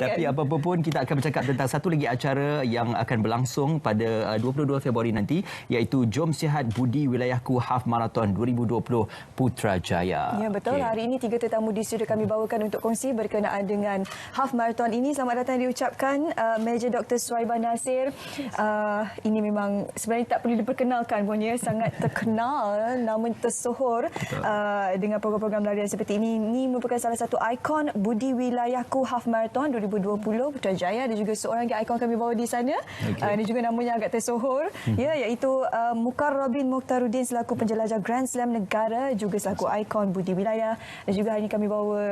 Tapi apa-apa pun kita akan bercakap tentang satu lagi acara yang akan berlangsung pada 22 Februari nanti, iaitu Jom Sihat Budi Wilayahku Half Marathon 2020 Putrajaya. Ya, betul. Hari ini 3 tetamu di studio kami bawakan untuk kongsi berkenaan dengan Half Marathon ini. Selamat datang diucapkan Major Dr. Suhaibah Nasir. Ini memang sebenarnya tak perlu diperkenalkan pun, ya, sangat terkenal, nama tersohor dengan program-program larian seperti ini. Ini merupakan salah satu ikon Budi Wilayahku Half Marathon 2020 Putrajaya. Ada juga seorang lagi ikon kami bawa di sana. Ini juga namanya agak tersohor, ya, iaitu Mukarrabin Mukhtaruddin selaku penjelajah Grand Slam negara, juga selaku ikon Budi Wilayah. Dan juga hari ini kami bawa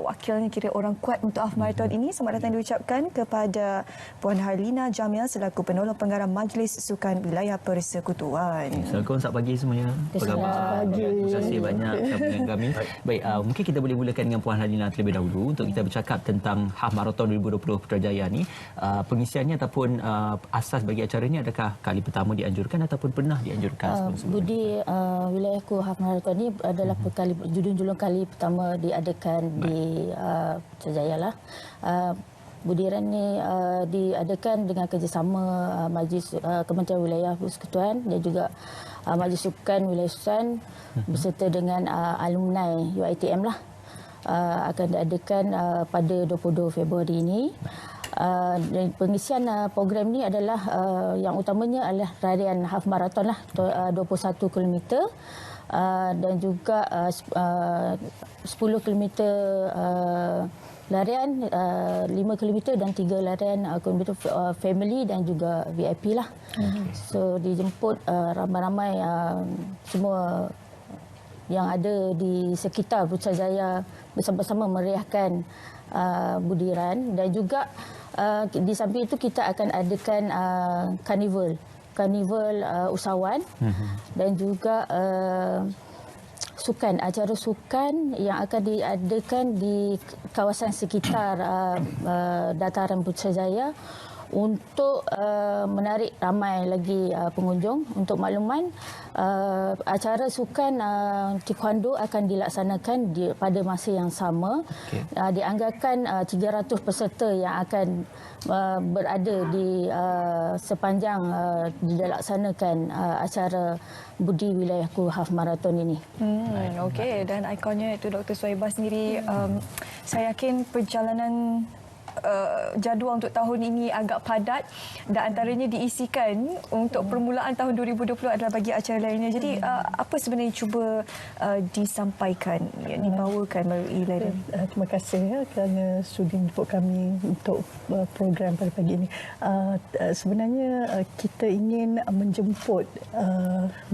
wakilnya, kira orang kuat untuk Half Marathon ini. Selamat datang diucapkan kepada Puan Harlina Jamil selaku penolong pengarah Majlis Sukan Wilayah Persekutuan. Assalamualaikum, selamat pagi semuanya. Apa khabar? Terima kasih banyak dengan kami. Baik, mungkin kita boleh mulakan dengan Puan Harlina terlebih dahulu untuk kita bercakap tentang Half Marathon 2020 Putrajaya ni. Pengisiannya ataupun asas bagi acara ini, adakah kali pertama dianjurkan ataupun pernah dianjurkan sebelum-sebelum? Budi Wilayahku Half Marathon ini adalah julung kali pertama diadakan di Putrajaya lah. Budiran ini diadakan dengan kerjasama Majlis Kementerian Wilayah Persekutuan dan juga Majlis Sukan Wilayah Sukan beserta dengan alumni UiTM lah. Akan diadakan pada 22 Februari ini. Dan pengisian program ini adalah yang utamanya adalah rarian half marathon lah, 21 km dan juga 10 km larian, 5 km dan 3 larian kilometer family dan juga VIP lah. So dijemput ramai-ramai semua yang ada di sekitar Putrajaya bersama-sama meriahkan budiran. Dan juga di samping itu kita akan adakan karnival usahawan dan juga acara sukan yang akan diadakan di kawasan sekitar dataran Putrajaya untuk menarik ramai lagi pengunjung. Untuk makluman, acara sukan taekwondo akan dilaksanakan pada masa yang sama. Dianggarkan 300 peserta yang akan berada di sepanjang dilaksanakan acara Budi Wilayahku Half Marathon ini. Okey, dan ikonnya itu Dr. Suhaibah sendiri. Saya yakin perjalanan jadual untuk tahun ini agak padat dan antaranya diisikan untuk permulaan tahun 2020 adalah bagi acara lainnya. Jadi apa sebenarnya cuba disampaikan, dibawakan melalui layanan? Terima kasih kerana sudi menjemput kami untuk program pada pagi ini. Sebenarnya kita ingin menjemput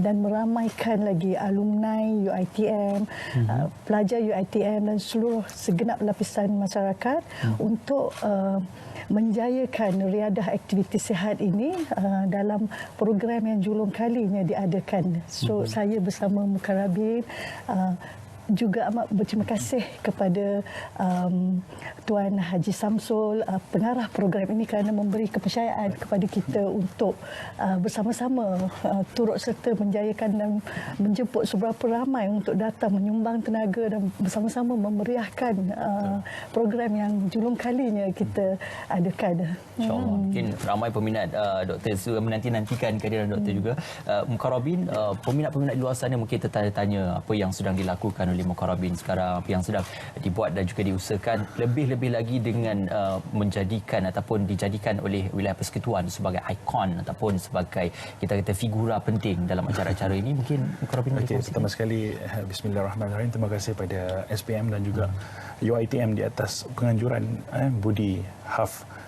dan meramaikan lagi alumni UiTM, pelajar UiTM dan seluruh segenap lapisan masyarakat untuk menjayakan riadah aktiviti sihat ini dalam program yang julung kalinya diadakan. So saya bersama Mukarrabin juga amat berterima kasih kepada Tuan Haji Samsul, pengarah program ini, kerana memberi kepercayaan kepada kita untuk bersama-sama turut serta menjayakan dan menjemput seberapa ramai untuk datang menyumbang tenaga dan bersama-sama memeriahkan program yang julung kalinya kita adakan. InsyaAllah. Mungkin ramai peminat Dr. Su menanti-nantikan kehadiran Dr. juga. Mukarrabin, peminat-peminat di luar sana mungkin tertanya-tanya apa yang sedang dilakukan oleh Mukarrabin sekarang, apa yang sedang dibuat dan juga diusahakan lebih-lebih lagi dengan menjadikan ataupun dijadikan oleh wilayah persekutuan sebagai ikon ataupun sebagai kita kata figura penting dalam acara-acara ini. Mungkin Mukarrabin boleh kongsi. Pertama sekali, bismillahirrahmanirrahim. Terima kasih pada SPM dan juga UiTM di atas penganjuran Budi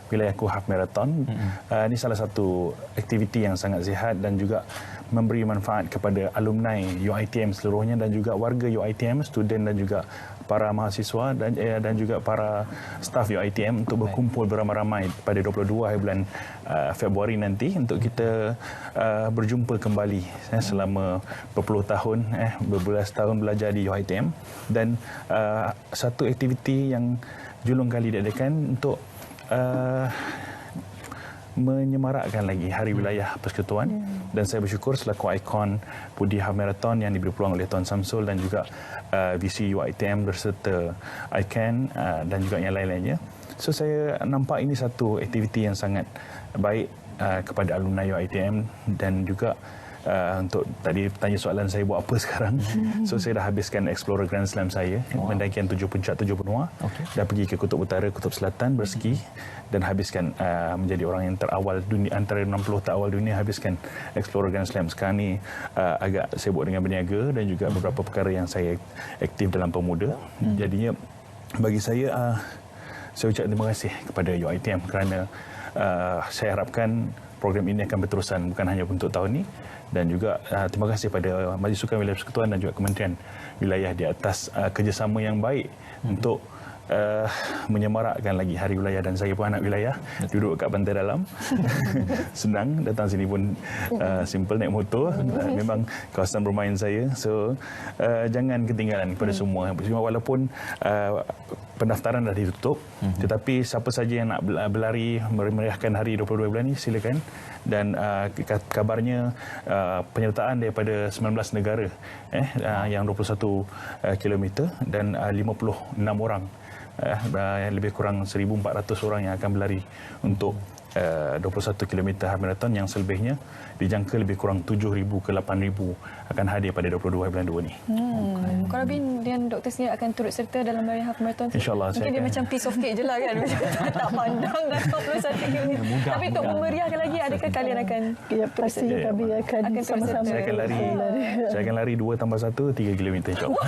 Wilayahku Half Marathon. Ini salah satu aktiviti yang sangat sihat dan juga memberi manfaat kepada alumni UiTM seluruhnya dan juga warga UiTM, student dan juga para mahasiswa dan juga para staf UiTM untuk berkumpul beramai-ramai pada 22 hari bulan Februari nanti untuk kita berjumpa kembali selama berpuluh tahun, berbelas tahun belajar di UiTM. Dan satu aktiviti yang julung kali diadakan untuk menyemarakkan lagi Hari Wilayah Persekutuan. Dan saya bersyukur selaku ikon Budi Half Marathon yang diberi peluang oleh Tuan Samsul dan juga VC UiTM berserta ICANN dan juga yang lain-lainnya. So saya nampak ini satu aktiviti yang sangat baik kepada alumni UiTM dan juga untuk tadi tanya soalan saya buat apa sekarang. So saya dah habiskan Explorer Grand Slam saya, mendakian 7 puncak 7 benua. Dah pergi ke Kutub Utara, Kutub Selatan berski dan habiskan menjadi orang yang terawal dunia, antara 60 terawal dunia habiskan Explorer Grand Slam. Sekarang ni agak sibuk dengan berniaga dan juga beberapa perkara yang saya aktif dalam pemuda. Jadinya bagi saya ucap terima kasih kepada UiTM kerana saya harapkan program ini akan berterusan bukan hanya untuk tahun ini, dan juga terima kasih pada Majlis Sukan Wilayah Persekutuan dan juga Kementerian Wilayah di atas kerjasama yang baik untuk menyemarakkan lagi Hari Wilayah. Dan saya pun anak wilayah, duduk kat Pantai Dalam. Senang datang sini pun, simple naik motor. Memang kawasan bermain saya. So jangan ketinggalan kepada semua. Walaupun pendaftaran dah ditutup, tetapi siapa saja yang nak berlari memeriahkan hari 22 bulan ini, silakan. Dan kabarnya penyertaan daripada 19 negara yang 21 kilometer dan 56 orang, lebih kurang 1,400 orang yang akan berlari untuk 21 km half marathon, yang selebihnya dijangka lebih kurang 7,000 ke 8,000 akan hadir pada 22 bulan 2 ni. Mukarrabin dan Dr. sendiri akan turut serta dalam lari half marathon. InsyaAllah. Mungkin dia macam piece of cake je lah kan. Tak pandang dah 21 km. Tapi untuk memeriahkan lagi, adakah kalian akan? Ya, pasti kami akan sama-sama. Saya akan lari 2 tambah 1, 3 km insyaAllah.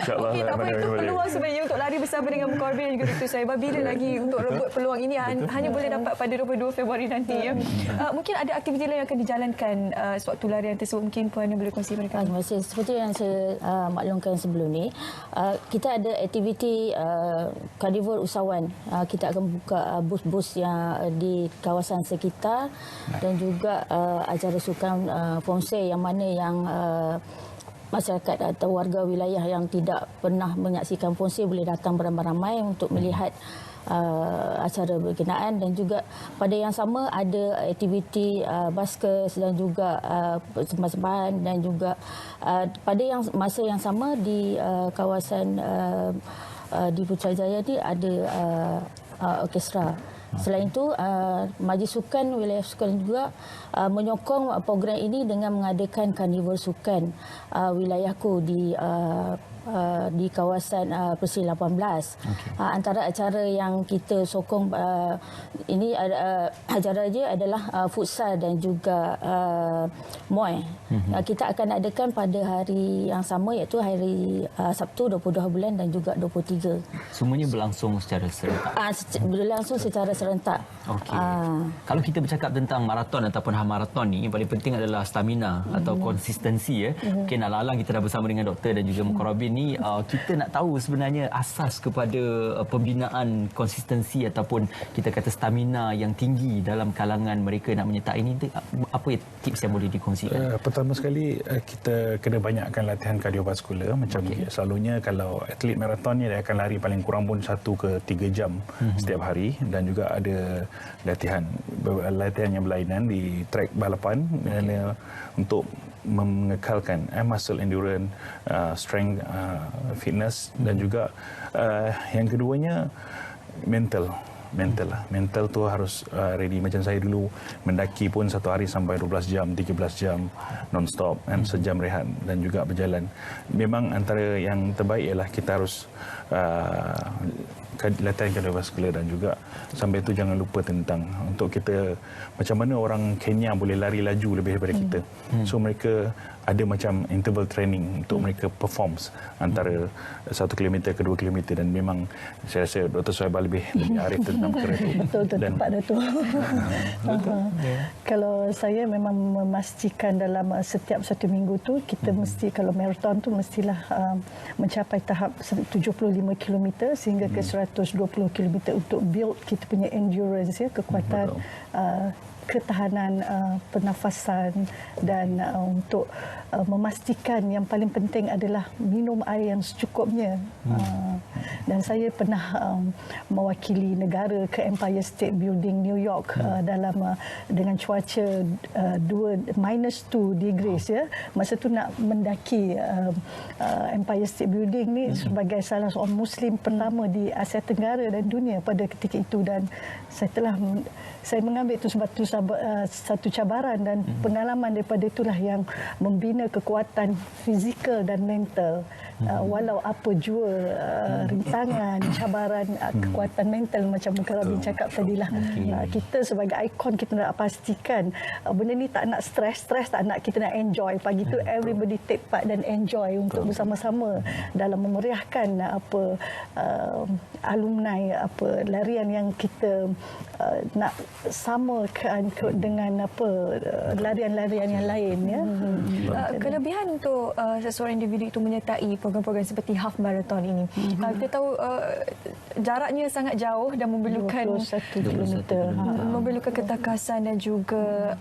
InsyaAllah. Okey, apa itu peluang sebenarnya untuk lari bersama dengan Mukarrabin dan juga Dr. Saibah? Bila lagi untuk rebut peluang ini hanya boleh dapat pada 22 Februari nanti ya. Mungkin ada aktiviti lain yang akan dijalankan sewaktu larian tersebut, mungkin Puan boleh kongsi mereka. Terima kasih. Seperti yang saya maklumkan sebelum ni, kita ada aktiviti karnivor usahawan. Kita akan buka bus-bus yang di kawasan sekitar dan juga acara sukan Fomsei yang mana yang masyarakat atau warga wilayah yang tidak pernah menyaksikan Fomsei boleh datang beramai-ramai untuk melihat acara berkenaan. Dan juga pada yang sama ada aktiviti baskers dan juga persembahan, dan juga pada masa yang sama di kawasan di Putrajaya ni ada orkestra. Selain itu, Majlis Sukan Wilayah Persekutuan juga menyokong program ini dengan mengadakan karnival sukan wilayahku di kawasan Persri 18. Antara acara yang kita sokong ini acara dia adalah futsal dan juga muay. Kita akan adakan pada hari yang sama, iaitu hari Sabtu 22 bulan dan juga 23. Semuanya berlangsung secara serentak. Berlangsung secara serentak. Okey. Kalau kita bercakap tentang maraton ataupun half maraton ni, yang paling penting adalah stamina atau konsistensi ya. Mungkin alang-alang kita dah bersama dengan doktor dan juga Mukarrabin ni, kita nak tahu sebenarnya asas kepada pembinaan konsistensi ataupun kita kata stamina yang tinggi dalam kalangan mereka nak menyertai ini. Apa tips yang boleh dikongsikan? Pertama sekali, kita kena banyakkan latihan kardiovaskular. Macam selalunya kalau atlet maraton ni dia akan lari paling kurang pun 1 ke 3 jam setiap hari, dan juga ada latihan yang berlainan di trek balapan untuk mengekalkan muscle endurance, strength, fitness, dan juga yang keduanya mental tu harus ready. Macam saya dulu mendaki pun satu hari sampai 12 jam, 13 jam non-stop dan sejam rehat dan juga berjalan. Memang antara yang terbaik ialah kita harus latihan kardiovaskular, dan juga sampai itu jangan lupa tentang untuk kita macam mana orang Kenya boleh lari laju lebih daripada kita. So mereka ada macam interval training untuk mereka performs antara 1 km ke 2 km, dan memang saya rasa Dr. Saibah lebih arif tentang perkara itu. Betul, tepat Dato'. Kalau saya memang memastikan dalam setiap 1 minggu tu kita mesti, kalau maraton tu mestilah mencapai tahap 75 km sehingga ke 120 km untuk build kita punya endurance ya, kekuatan ketahanan pernafasan dan untuk memastikan yang paling penting adalah minum air yang secukupnya. Dan saya pernah mewakili negara ke Empire State Building New York dalam dengan cuaca -2 degrees ya. Masa tu nak mendaki Empire State Building ni sebagai salah seorang Muslim pertama di Asia Tenggara dan dunia pada ketika itu, dan saya mengambil itu sebab satu cabaran dan pengalaman daripada itulah yang membina kekuatan fizikal dan mental. Walau apa jua rintangan, cabaran, kekuatan mental macam Mukarrabin cakap tadilah. Kita sebagai ikon kita nak pastikan benda ni tak nak stres tak nak, kita nak enjoy. Pagi tu everybody take part dan enjoy untuk bersama-sama dalam memeriahkan alumni larian yang kita nak samakan dengan larian-larian yang lain ya. Kelebihan untuk seseorang individu itu menyertai program-program seperti half marathon ini. Kita tahu jaraknya sangat jauh dan memerlukan 21 kilometer. Memerlukan ketakasan dan juga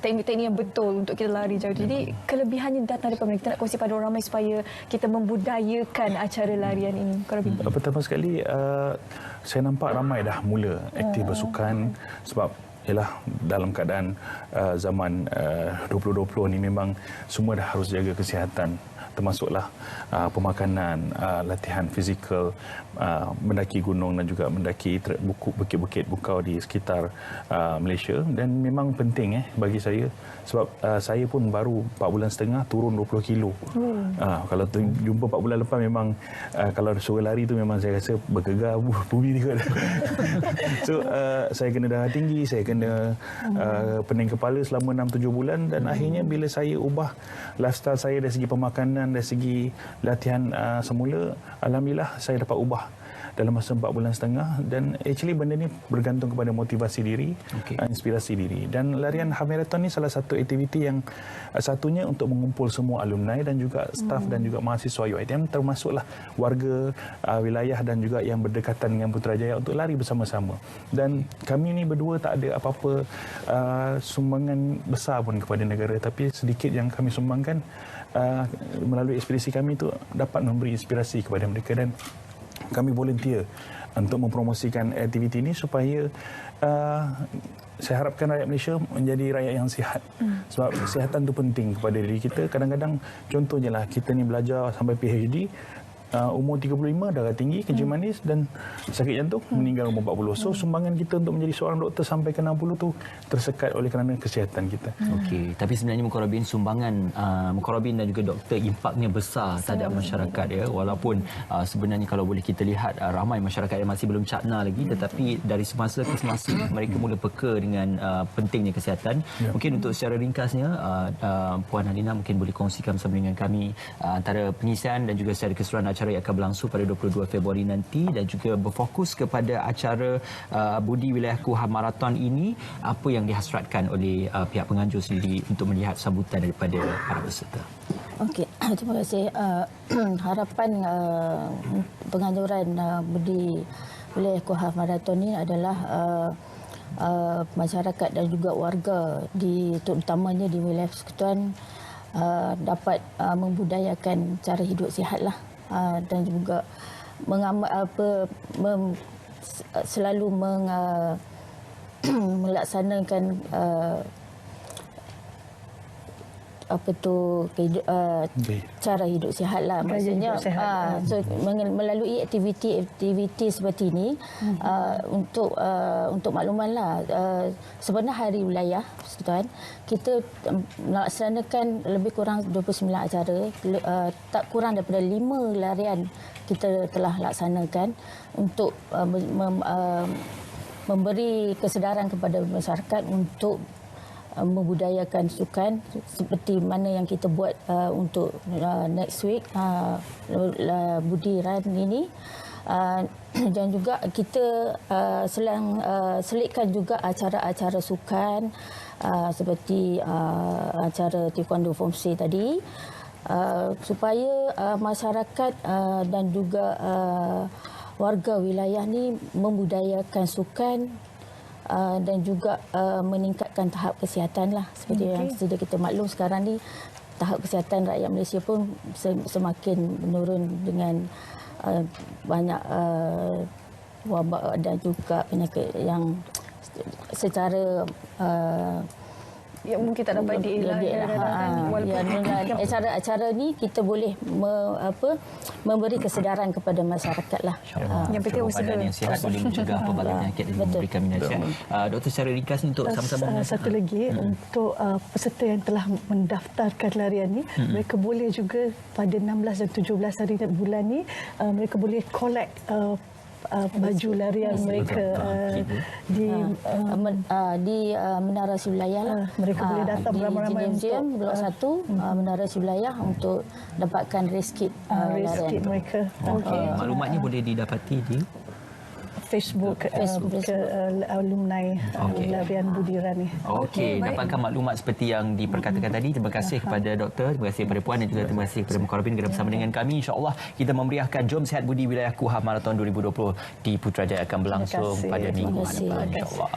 teknik-teknik yang betul untuk kita lari jauh. Jadi kelebihannya datang daripada mana? Kita nak kongsi pada orang ramai supaya kita membudayakan acara larian ini. Pertama sekali saya nampak ramai dah mula aktif bersukan sebab ialah dalam keadaan zaman 2020 ni memang semua dah harus jaga kesihatan, termasuklah pemakanan, latihan fizikal, mendaki gunung dan juga mendaki bukit-bukit bukau di sekitar Malaysia. Dan memang penting bagi saya sebab saya pun baru 4 bulan setengah turun 20 kilo. Kalau jumpa 4 bulan lepas memang kalau suruh lari tu memang saya rasa bergegar bumi juga. So saya kena darah tinggi, saya kena pening kepala selama 6-7 bulan, dan akhirnya bila saya ubah lifestyle saya dari segi pemakanan, dari segi latihan semula, alhamdulillah saya dapat ubah dalam masa 4 bulan setengah. Dan actually benda ni bergantung kepada motivasi diri, inspirasi diri. Dan larian half marathon ni salah satu aktiviti yang satunya untuk mengumpul semua alumni dan juga staf dan juga mahasiswa UiTM, termasuklah warga wilayah dan juga yang berdekatan dengan Putrajaya untuk lari bersama-sama. Dan kami ni berdua tak ada apa-apa sumbangan besar pun kepada negara, tapi sedikit yang kami sumbangkan melalui ekspedisi kami tu dapat memberi inspirasi kepada mereka, dan kami volunteer untuk mempromosikan aktiviti ini supaya saya harapkan rakyat Malaysia menjadi rakyat yang sihat. Sebab kesihatan itu penting kepada diri kita. Kadang-kadang contohnya lah, kita ni belajar sampai PhD, umur 35 darah tinggi, kencing manis dan sakit jantung, meninggal umur 40. So sumbangan kita untuk menjadi seorang doktor sampai ke 60 tu tersekat oleh kerana kesihatan kita. Okey, tapi sebenarnya Mukarrabin, sumbangan Mukarrabin dan juga doktor impaknya besar terhadap masyarakat ya. Walaupun sebenarnya kalau boleh kita lihat ramai masyarakat yang masih belum cakna lagi, tetapi dari semasa ke semasa mereka mula peka dengan pentingnya kesihatan. Mungkin untuk secara ringkasnya Puan Halina mungkin boleh kongsikan bersama dengan kami antara pengisian dan juga secara keseluruhan acara yang akan berlangsung pada 22 Februari nanti, dan juga berfokus kepada acara Budi Wilayahku Half Marathon ini, apa yang dihasratkan oleh pihak penganjur sendiri untuk melihat sambutan daripada para peserta. Okey, terima kasih. Harapan penganjuran Budi Wilayahku Half Marathon ini adalah masyarakat dan juga warga terutamanya di wilayah persekutuan dapat membudayakan cara hidup sihatlah, dan juga selalu melaksanakan cara hidup sihatlah. Maksudnya so, melalui aktiviti seperti ini, untuk maklumanlah, sebenarnya Hari Wilayah Persekutuan kita melaksanakan lebih kurang 29 acara, tak kurang daripada 5 larian kita telah laksanakan untuk memberi kesedaran kepada masyarakat untuk membudayakan sukan seperti mana yang kita buat untuk next week Budi Run ini, dan juga kita selitkan juga acara-acara sukan seperti acara taekwondo Form C tadi, supaya masyarakat dan juga warga wilayah ni membudayakan sukan dan juga meningkatkan tahap kesihatan lah seperti yang sudah kita maklum sekarang ni tahap kesihatan rakyat Malaysia pun semakin menurun dengan banyak wabak dan juga penyakit yang secara yang mungkin tak dapat dielakkan. Acara ni kita boleh memberi kesedaran kepada masyarakat lah. Yang penting usaha badan yang sihat boleh mencegah pelbagai penyakit dan memberikan minat sihat. Doktor, secara ringkas ni untuk sama-sama satu lagi untuk peserta yang telah mendaftarkan larian ni, mereka boleh juga pada 16 dan 17 hari bulan ni mereka boleh collect baju larian mereka di Menara Siwilayah lah. Mereka boleh datang beramai-ramai untuk Blok 1 Menara Siwilayah untuk dapatkan race kit race kit mereka. Maklumatnya boleh didapati di Facebook alumni larian Budiran ni. Okey, dapatkan maklumat seperti yang diperkatakan tadi. Terima kasih kepada doktor, terima kasih kepada puan dan juga terima kasih kepada Mukarrabin kerana bersama dengan kami. InsyaAllah kita memeriahkan Jom Sihat Budi Wilayah KUHAF Marathon 2020 di Putrajaya akan berlangsung pada minggu depan, insyaAllah.